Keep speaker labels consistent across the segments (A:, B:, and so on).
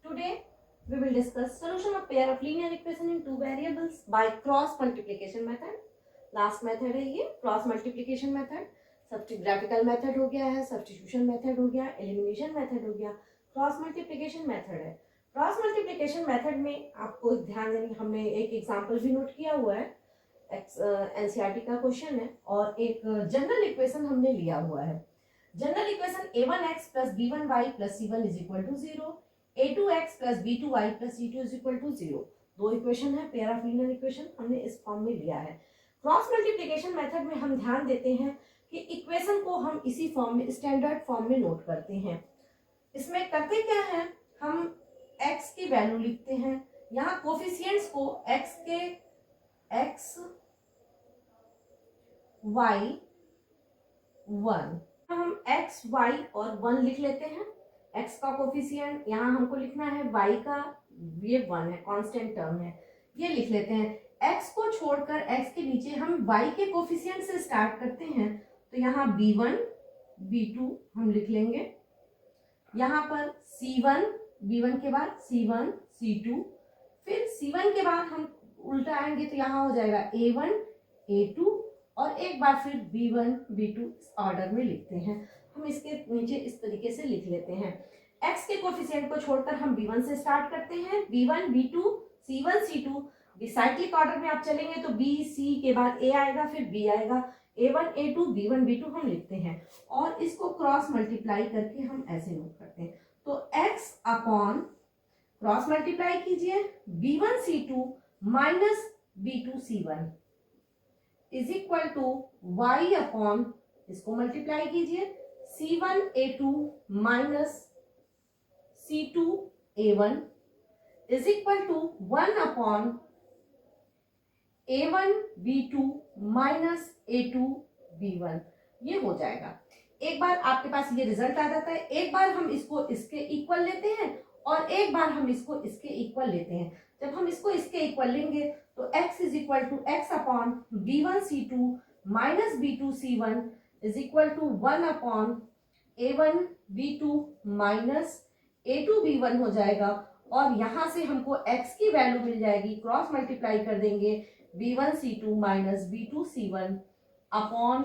A: Today we will discuss solution of pair of linear equation in two variables by cross multiplication method. Last method है ये cross multiplication method. Substitution method हो गया है, substitution method हो गया, elimination method हो गया, cross multiplication method है. क्रॉस मल्टीप्लिकेशन मेथड में आपको ध्यान देने, हमने एक एग्जांपल भी नोट किया हुआ है, एनसीईआरटी का क्वेश्चन है, और एक जनरल इक्वेशन हमने लिया हुआ है. General equation a1x plus b1y plus c1 is equal to 0, a2x plus b2y plus c2 is equal to 0. दो इक्वेशन है, पेयर ऑफ लीनियर इक्वेशन हमने इस फॉर्म में लिया है. क्रॉस मल्टीप्लिकेशन मेथड में हम ध्यान देते हैं कि इक्वेशन को हम इसी फॉर्म में, स्टैंडर्ड फॉर्म में नोट करते हैं. इसमें करते क्या है, हम x की वैल्यू लिखते हैं. यहाँ कोफिशिएंट्स को x के x y 1, हम x y और 1 लिख लेते हैं. x का कोफिशिएंट यहाँ हमको लिखना है, y का ये 1 है, कांस्टेंट टर्म है, ये लिख लेते हैं. x को छोड़कर x के नीचे हम y के कोफिशिएंट से स्टार्ट करते हैं, तो यहाँ b1 b2 हम लिख लेंगे. यहाँ पर c1 b1 के बाद c1 c2, फिर c1 के बाद हम उल्टा आएंगे तो यहाँ हो जाएगा a1 a2, और एक बार फिर b1 b2 इस ऑर्डर में लिखते हैं. हम इसके नीचे इस तरीके से लिख लेते हैं. x के कोफिशिएंट को छोड़कर हम b1 से स्टार्ट करते हैं, b1 b2 c1 c2. Cyclic order में आप चलेंगे तो b c के बाद a आएगा, फिर b आएगा, a1 a2 b1 b2 हम लिखते हैं, और इसको क्रॉस मल्टीप्लाई करके हम ऐसे नोट करते हैं. तो x अपॉन क्रॉस मल्टीप्लाई कीजिए, b1 c2 minus b2 c1 is equal to y upon, इसको मल्टीप्लाई कीजिए, c1 a2 minus c2 a1 is equal to 1 upon a1 b2 minus a2 b1. ये हो जाएगा. एक बार आपके पास ये रिजल्ट आ जाता है, एक बार हम इसको इसके इक्वल लेते हैं और एक बार हम इसको इसके इक्वल लेते हैं. जब हम इसको इसके इक्वल लेंगे तो x is equal to x upon b1 c2 minus b2 c1 is equal to 1 upon a1 b2 minus a2 b1 हो जाएगा. और यहाँ से हमको x की वैल्यू मिल जाएगी, क्रॉस मल्टीप्लाई कर देंगे, b1 c2 minus b2 c1 upon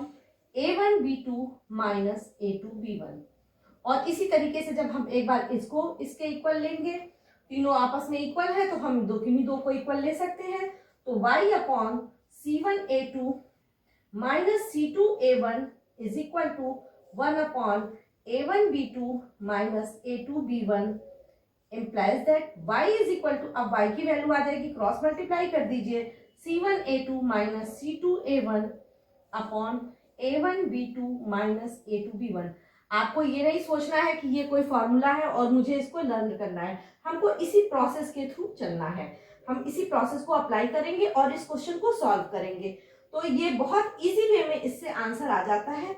A: a1 b2 minus a2 b1. और इसी तरीके से जब हम एक बार इसको इसके इक्वल लेंगे, तीनों आपस में इक्वल है तो हम दो को इक्वल ले सकते हैं. तो y upon c1 a2 minus c2 a1 is equal to 1 upon a1 b2 minus a2 b1 implies that y is equal to, अब y की वैल्यू आ जाएगी, क्रॉस मल्टीप्लाई कर दीजिए, c1 a2 minus c2 a1 upon a1 b2 minus a2 b1. आपको ये नहीं सोचना है कि ये कोई फॉर्मूला है और मुझे इसको लर्न करना है, हमको इसी प्रोसेस के थ्रू चलना है. हम इसी प्रोसेस को अप्लाई करेंगे और इस क्वेश्चन को सॉल्व करेंगे. तो ये बहुत इजी वे में इससे आंसर आ जाता है.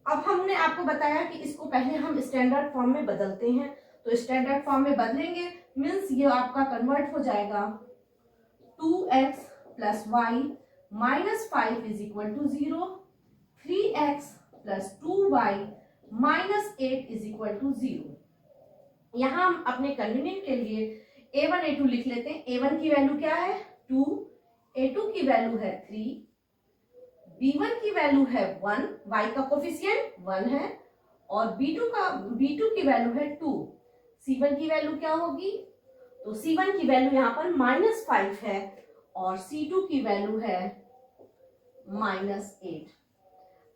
A: अब हमने आपको बताया कि इसको पहले हम स्टैंडर्ड फॉर्म में बदलते हैं. तो स्टैंडर्ड फॉर्म में बदलेंगे मीन्स ये आपका कन्वर्ट हो जाएगा 2x plus y minus 5 is equal to 0, 3x plus 2y minus 8 is equal to 0. यहाँ हम अपने कन्वीनियंट के लिए a1 a2 लिख लेते हैं. a1 की वैल्यू क्या है 2, a2 की वैल्यू है 3, b1 की वैल्यू है 1, y का कोफिशिएंट 1 है, और b2 की वैल्यू है 2. c1 की वैल्यू क्या होगी, तो c1 की वैल्यू यहाँ पर माइनस 5 है और c2 की वैल्यू है माइनस 8.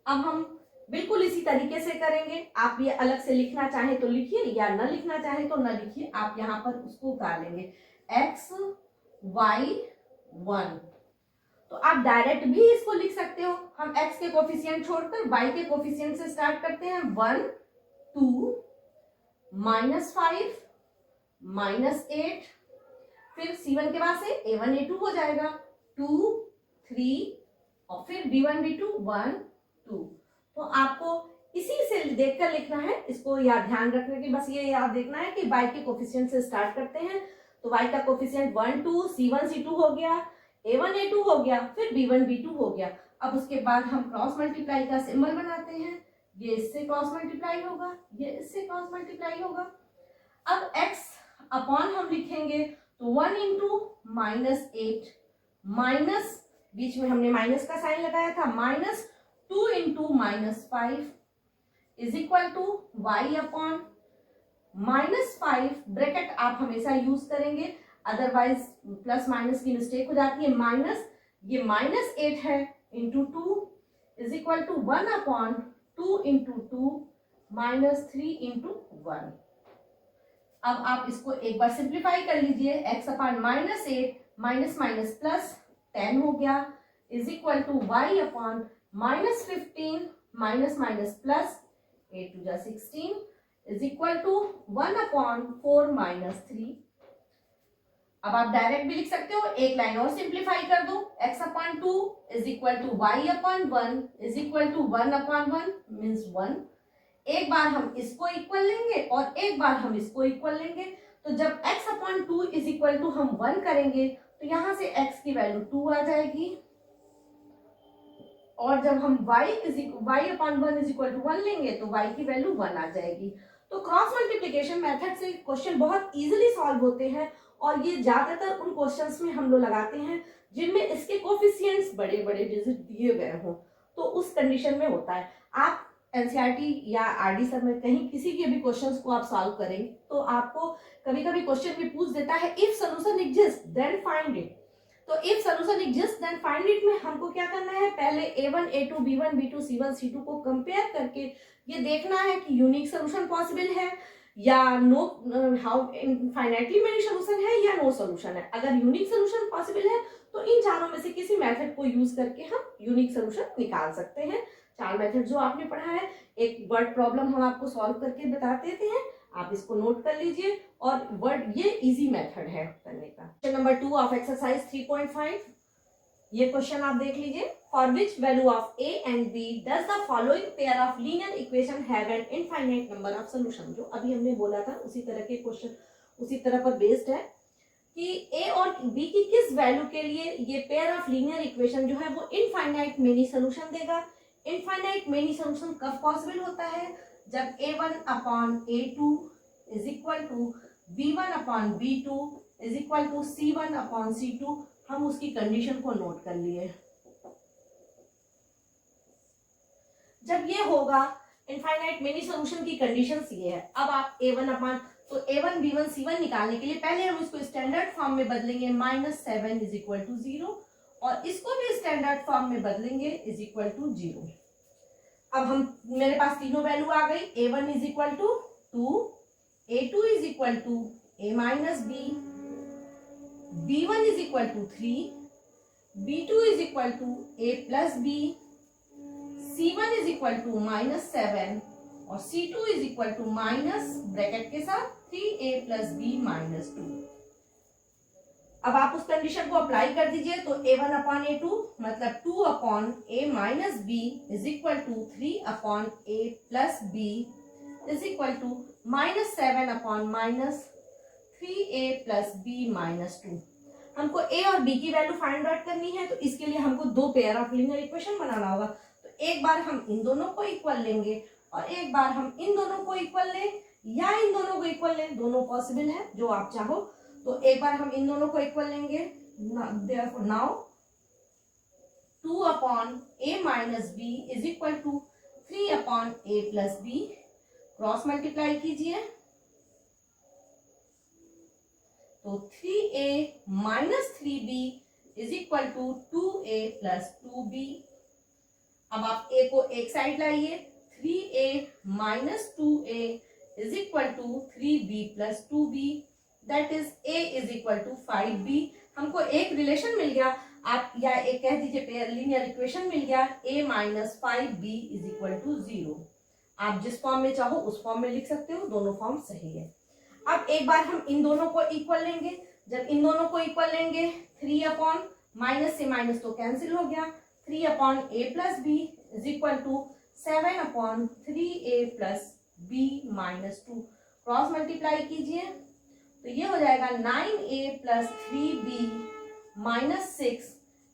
A: अब हम बिल्कुल इसी तरीके से करेंगे. आप ये अलग से लिखना चाहे तो लिखिए, या न लिखना चाहे तो न लिखिए. आप यहाँ पर उसको उतार लेंगे x y 1. तो आप डायरेक्ट भी इसको लिख सकते हो. हम x के कोफिशिएंट छोड़कर y के कोफिशिएंट से स्टार्ट करते हैं, 1 2 माइनस 5 माइनस 8, फिर c1 के बाद से a1 a2 हो जाएगा, 2 3, और फिर b1 b2 1 2. तो आपको इसी से देखकर लिखना है. इसको याद ध्यान रखने की बस ये याद देखना है कि y के कोफिशिएंट से स्टार्ट करते हैं. तो y का कोफिशिएंट 1 2 c1 c2 हो गया, a1 a2 हो गया, फिर b1 b2 हो गया. अब उसके बाद हम क्रॉस मल्टीप्लाई का सिंबल बनाते हैं. ये इससे क्रॉस मल्टीप्लाई होगा, ये इससे क्रॉस मल्टीप्लाई होगा. अब x अपॉन हम लिखेंगे तो 1 इंटू -8 माइनस, बीच में हमने माइनस का साइन लगाया था, -2 into -5 is equal to y upon -5, bracket आप हमेशा यूज करेंगे, अदरवाइज प्लस माइनस की मिस्टेक हो जाती है। माइनस ये -8 है into 2 is equal to 1 upon 2 into 2 -3 into 1। अब आप इसको एक बार सिंप्लीफाई कर लीजिए, x upon -8 minus minus plus 10 हो गया is equal to y upon -15 minus minus plus 8 टू जा 16 is equal to 1 upon 4 minus 3। अब आप डायरेक्ट भी लिख सकते हो, एक लाइन और सिंप्लीफाई कर दो, x upon 2 is equal to y upon 1 is equal to 1 upon 1 means 1। एक बार हम इसको इक्वल लेंगे और एक बार हम इसको इक्वल लेंगे, तो जब x upon 2 is equal to हम 1 करेंगे तो यहां से x की वैल्यू 2 आ जाएगी, और जब हम y upon 1 is equal to 1 लेंगे तो y की वैल्यू 1 आ जाएगी। तो क्रॉस मल्टीप्लिकेशन मेथड से क्वेश्चन बहुत इजीली सॉल्व होते हैं, और ये ज्यादातर उन क्वेश्चंस में हम लोग लगाते हैं जिनमें इसके कोफिशिएंट्स बड़े बड़े डिजिट दिए गए हों, तो उस कंडीशन में होता है। आप एनसीईआरटी या आरडी सर में कहीं किसी के भी क्वेश्चंस को आप सॉल्व करें तो आपको कभी कभी क्वेश्चन भी पूछ देता है if solution exist then find it. तो if solution exist then find it में हमको क्या करना है, पहले a1 a2 b1 b2 c1 c2 को कंपेयर करके ये देखना है कि यूनिक सॉल्यूशन पॉसिबल है या no, how infinitely many solution है या नो सॉल्यूशन है। अगर यूनिक सॉल्यूशन पॉसिबल है तो इन चारों में से किसी मेथड को यूज करके हम यूनिक सॉल्यूशन निकाल सकते हैं। चार मेथड जो आपने पढ़ा है, एक वर्ड प्रॉब्लम हम आपको सॉल्व करके बता देते हैं, आप इसको नोट कर लीजिए, और वर्ड ये इजी मेथड है करने का। क्वेश्चन नंबर 2 ऑफ एक्सरसाइज 3.5, ये क्वेश्चन आप देख लीजिए। For which value of a and b does the following pair of linear equation have an infinite number of solution. जो अभी हमने बोला था उसी तरह के क्वेश्चन उसी तरह पर बेस्ड है कि a और b की किस वैल्यू के लिए ये पेयर ऑफ लीनियर इक्वेशन जो है वो इनफाइनाइट मेनी सॉल्यूशन देगा। इनफाइनाइट मेनी सॉल्यूशन कब पॉसिबल होता है, जब a1 upon a2 is equal to b1 upon b2 is equal to c1 upon c2। हम उसकी कंडीशन को नोट कर लिए। जब ये होगा इनफाइनाइट मेनी सॉल्यूशन की कंडीशंस ये है। अब आप a1 अपॉन, तो a1 b1 c1 निकालने के लिए पहले हम इसको स्टैंडर्ड फॉर्म में बदलेंगे, -7 इज इक्वल टू 0, और इसको भी स्टैंडर्ड फॉर्म में बदलेंगे इज इक्वल टू 0। अब हम, मेरे पास तीनों वैल्यू आ गई, a1 is equal to 2, a2 is equal to a minus b, b1 is equal to 3, b2 is equal to a plus b, c1 is equal to -7 और c2 is equal to minus bracket के साथ 3a plus b minus 2। अब आप उस condition को apply कर दीजिए, तो a1 अपॉन a2 मतलब 2 upon a minus b is equal to 3 upon a plus b is equal to -7 upon -3a plus b minus 2। हमको a और b की वैल्यू फाइंड आउट करनी है, तो इसके लिए हमको दो पेयर ऑफ लीनियर इक्वेशन बनाना होगा। तो एक बार हम इन दोनों को इक्वल लेंगे और एक बार हम इन दोनों को इक्वल लें या इन दोनों को इक्वल लें, दोनों पॉसिबल है, जो आप चाहो। तो एक बार हम इन दोनों को इक्वल लेंगे, therefore now 2 upon a minus b is equal to 3 upon a plus b। Cross multiply कीजिए, तो 3a minus 3b is equal to 2a plus 2b। अब आप a को एक साइड लाइए, 3a minus 2a is equal to 3b plus 2b, that is a is equal to 5b। हमको एक relation मिल गया, आप या एक कह दीजिए पेयर लीनियर इक्वेशन मिल गया, a minus 5b is equal to 0। आप जिस फॉर्म में चाहो उस फॉर्म में लिख सकते हो, दोनों फॉर्म सही है। अब एक बार हम इन दोनों को इक्वल लेंगे, जब इन दोनों को इक्वल लेंगे 3 अपॉन, माइनस से माइनस तो कैंसिल हो गया, 3 upon a plus b is equal to 7 upon 3a plus b minus 2। Cross multiply कीजिए, तो ये हो जाएगा 9a plus 3b minus 6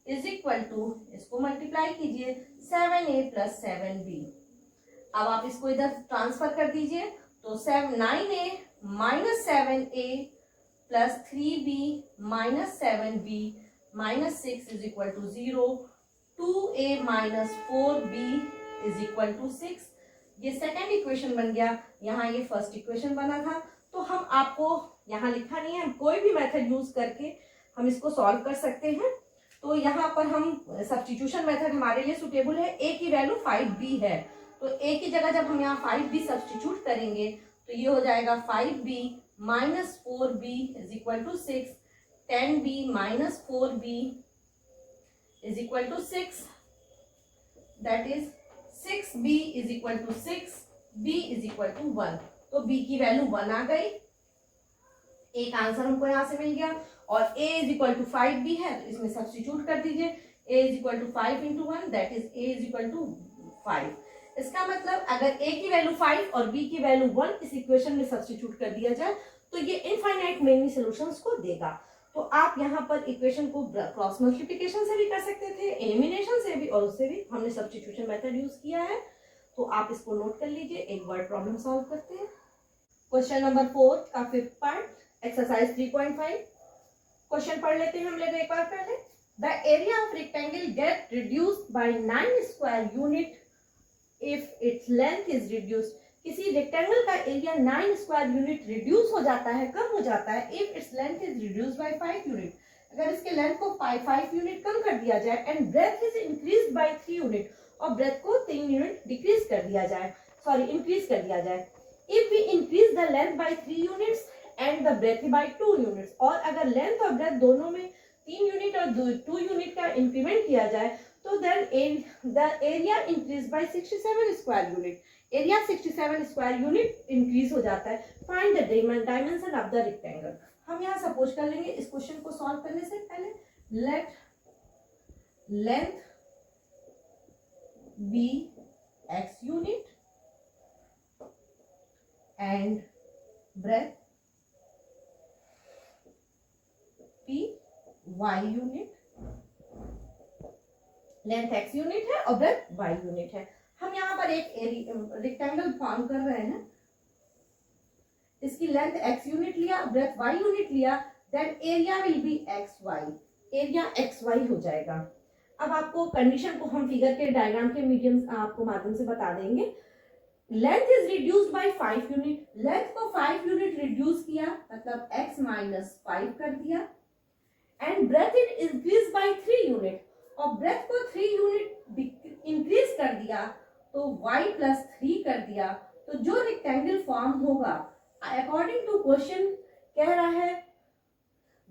A: is equal to, इसको मल्टीप्लाई कीजिए 7a प्लस 7b। अब आप इसको इधर ट्रांसफर कर दीजिए, तो 9a minus 7a plus 3b minus 7b minus 6 is equal to 0, 2a minus 4b is equal to 6। ये सेकेंड इक्वेशन बन गया, यहाँ ये फर्स्ट इक्वेशन बना था। तो हम आपको यहाँ लिखा नहीं है, हम कोई भी मेथड यूज करके हम इसको सॉल्व कर सकते हैं। तो यहाँ पर हम सब्स्टिट्यूशन मेथड हमारे लिए सुटेबल है। a की वैल्यू 5b है, तो a की जगह जब हम यहाँ 5b सब्स्टिट्यूट करेंगे तो ये हो जाएगा 5b minus 4b is equal to 6, 10b minus 4b is equal to 6, that is 6b is equal to 6, b is equal to 1। तो b की वैल्यू 1 आ गई, एक आंसर हमको यहाँ से मिल गया। और a is equal to 5b है, तो इसमें सब्स्टिट्यूट कर दीजिए, a is equal to 5 into 1, that is a is equal to 5। इसका मतलब अगर a की वैल्यू 5 और b की वैल्यू 1 इस इक्वेशन में सब्स्टिट्यूट कर दिया जाए तो ये इनफाइनाइट मेनी सॉल्यूशंस को देगा। तो आप यहाँ पर इक्वेशन को क्रॉस मल्टीप्लिकेशन से भी कर सकते थे, एलिमिनेशन से भी, और उससे भी हमने सब्स्टिट्यूशन मेथड यूज किया है। तो आप इसको नोट कर लीजिए। एक वर्ड प्रॉब्लम सॉल्व करते हैं। क्वेश्चन नंबर 4 का 5th पार्ट, एक्सरसाइज 3.5। क्वेश्चन पढ़ लेते हैं हम लोग एक बार पहले। The area of rectangle gate reduced by 9 square unit if its length is reduced. किसी रेक्टेंगल का एरिया 9 स्क्वायर यूनिट रिड्यूस हो जाता है, कम हो जाता है, if its length is reduced by 5 unit. अगर इसके लेंथ को 5 यूनिट कम कर दिया जाए, and breadth is increased by 3 unit, और ब्रेथ को 3 यूनिट डिक्रीज कर दिया जाए, सॉरी इंक्रीज कर दिया जाए। If we increase the length by 3 units and the breadth by 2 units, और अगर लेंथ और ब्रेथ दोनों में 3 यूनिट और 2 यूनिट का इंक्रीमेंट किया जाए, तो then the area increase by 67 square unit. Area 67 square unit increase हो जाता है। Find the dimension of the rectangle. हम यहाँ सपोज कर लेंगे इस क्वेश्चन को सॉल्व करने से पहले, let length be x unit and breadth be y unit. Length x unit है और ब्रेथ y यूनिट है। हम यहाँ पर एक रेक्टेंगल फॉर्म कर रहे हैं, इसकी लेंथ x यूनिट लिया, ब्रेथ y यूनिट लिया, then area will be xy, area xy हो जाएगा। अब आपको कंडीशन को हम फिगर के डायग्राम के मीडियम आपको माध्यम से बता देंगे। Length is reduced by 5 unit, length को 5 यूनिट रिड्यूस किया, मतलब x माइनस 5 कर दिया, and breadth it increase by 3 unit, और ब्रेथ को 3 यूनिट इंक्रीज कर दिया, तो y प्लस 3 कर दिया। तो जो रेक्टेंगल फॉर्म होगा, अकॉर्डिंग टू क्वेश्चन कह रहा है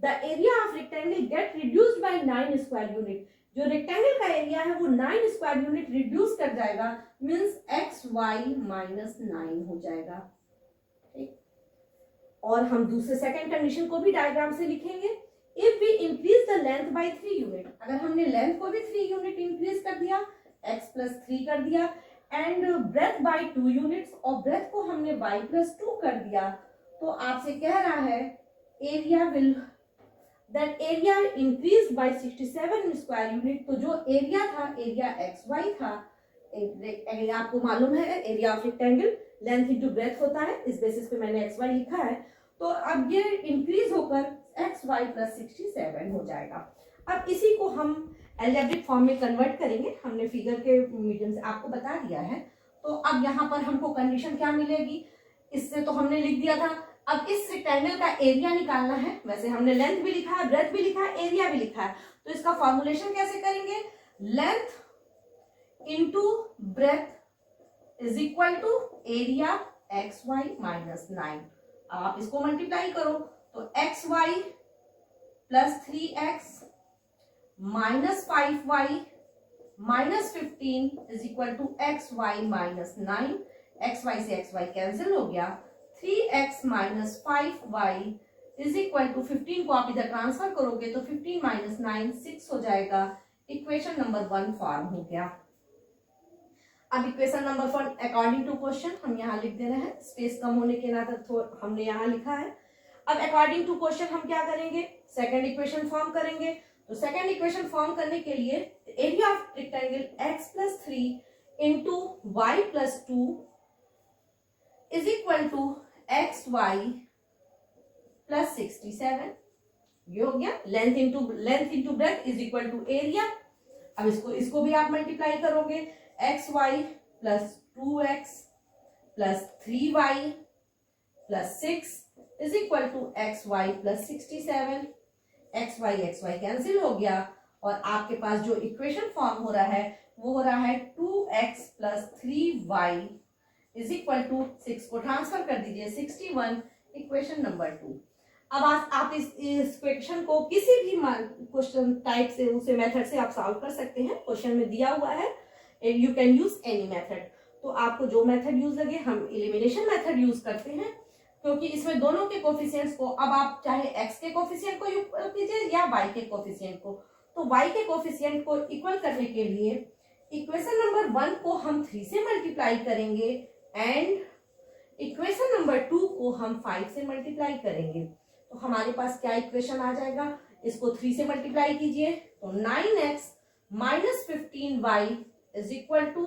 A: the area of rectangle gate reduced by 9 square unit. जो रेक्टेंगल का एरिया है वो 9 स्क्वायर यूनिट रिड्यूस कर जाएगा, मींस xy माइनस 9 हो जाएगा। ठीक, और हम दूसरे सेकंड कंडीशन को भी डायग्राम से लिखेंगे। If we increase the length by 3 unit, अगर हमने लेंथ को भी 3 यूनिट इंक्रीज कर दिया, x प्लस 3 कर दिया, एंड ब्रेथ बाय 2 यूनिट्स, और ब्रेथ को हमने y प्लस 2 कर दिया, तो आपसे कह रहा है area will that area increase by 67 square unit. तो जो एरिया था, एरिया xy था, एरिया आपको मालूम है area of rectangle length into breadth होता है, इस बेसिस पे मैंने xy लिखा है। तो अब ये इंक्रीज होकर xy प्लस 67 हो जाएगा। अब इसी को हम अलजेब्रिक फॉर्म में कन्वर्ट करेंगे, हमने फिगर के मीडियम से आपको बता दिया है। तो अब यहाँ पर हमको कंडीशन क्या मिलेगी, इससे तो हमने लिख दिया था। अब इस रेक्टेंगल का एरिया निकालना है, वैसे हमने लेंथ भी लिखा है, ब्रेथ भी लिखा है, एरिया भी लिखा है। तो इसका फॉर्मुलेशन कैसे करेंगे, length into breadth is equal to area xy minus 9। अब आप इसको मल्टीप्लाई करो, तो xy plus 3x minus 5y minus 15 is equal to xy minus 9। xy से xy कैंसिल हो गया, 3x minus 5y is equal to 15 को आप इधर ट्रांसफर करोगे तो 15 माइनस 9 6 हो जाएगा। इक्वेशन नंबर 1 फॉर्म हो गया। अब equation number 4 according to question हम यहाँ लिख दे रहे हैं, स्पेस कम होने के नाते हमने यहाँ लिखा है। अब अकॉर्डिंग टू क्वेश्चन हम क्या करेंगे, सेकंड इक्वेशन फॉर्म करेंगे। तो सेकंड इक्वेशन फॉर्म करने के लिए area of rectangle x plus 3 into y plus 2 is equal to xy plus 67, ये हो गया length into breadth is equal to area. अब इसको भी आप मल्टीप्लाई करोगे, x y plus 2x plus 3y plus 6 is equal to x y plus 67। X y cancel हो गया और आपके पास जो इक्वेशन फॉर्म हो रहा है वो हो रहा है 2x plus 3y is equal to 6 को ट्रांसफर कर दीजिए 61, इक्वेशन नंबर 2। अब आप इस इक्वेशन को किसी भी क्वेश्चन टाइप से उसे मेथड से आप सॉल्व कर सकते हैं। क्वेश्चन में दिया हुआ है, you can use any method. तो आपको जो मेथड यूज लगे, हम एलिमिनेशन मेथड यूज करते हैं क्योंकि इसमें दोनों के कोफिशिएंट्स को, अब आप चाहे x के कोफिशिएंट को इक्वल कीजिए या y के कोफिशिएंट को, तो y के कोफिशिएंट को इक्वल करने के लिए इक्वेशन नंबर 1 को हम 3 से मल्टीप्लाई करेंगे एंड इक्वेशन नंबर 2 को हम 5 से मल्टीप्लाई करेंगे। तो हमारे पास क्या इक्वेशन आ जाएगा, इसको 3 से मल्टीप्लाई कीजिए तो 9x minus 15y is equal to,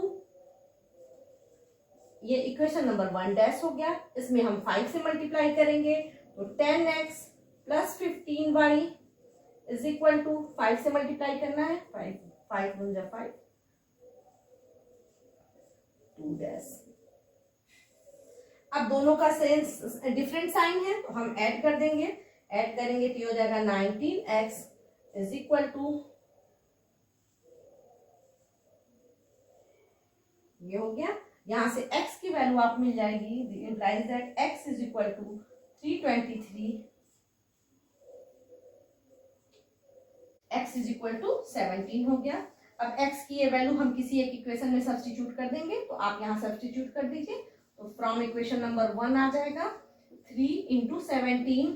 A: ये इक्वेशन नंबर 1 डैश हो गया। इसमें हम 5 से मल्टीप्लाई करेंगे तो 10x plus 15y is equal to, 5 से मल्टीप्लाई करना है, 5 1 जा 5, 2 डैश। अब दोनों का सेंस डिफरेंट साइन है तो हम ऐड कर देंगे, ऐड करेंगे तो ये हो जाएगा 19x इज इक्वल टू, ये हो गया। यहां से x की वैल्यू आप मिल जाएगी, implies that x is equal to 323, x is equal to 17 हो गया। अब x की ये वैल्यू हम किसी एक इक्वेशन में सब्स्टिट्यूट कर देंगे, तो आप यहां सब्स्टिट्यूट कर दीजिए। तो फ्रॉम इक्वेशन नंबर 1 आ जाएगा 3 into 17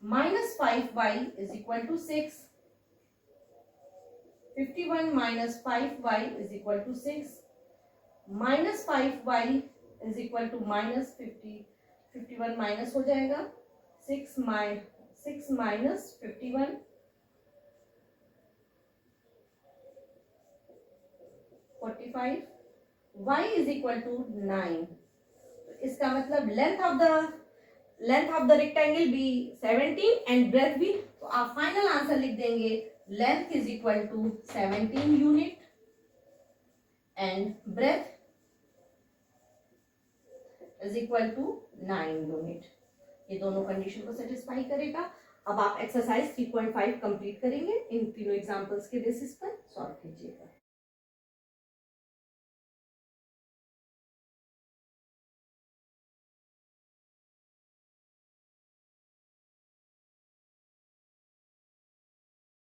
A: minus 5y is equal to 6, 51 minus 5y is equal to 6, minus 5y is equal to minus 50, 51 minus हो जाएगा 6 minus 51, 45, y is equal to 9। इसका मतलब लेंथ ऑफ द रेक्टेंगल भी 17 एंड ब्रेथ भी, तो आप फाइनल आंसर लिख देंगे length is equal to 17 unit and breadth is equal to 9 unit. ये दोनों कंडीशन को सेटिस्फाई करेगा। अब आप एक्सरसाइज 3.5 कंप्लीट करेंगे, इन तीनों एग्जांपल्स के बेसिस पर सॉल्व कीजिएगा।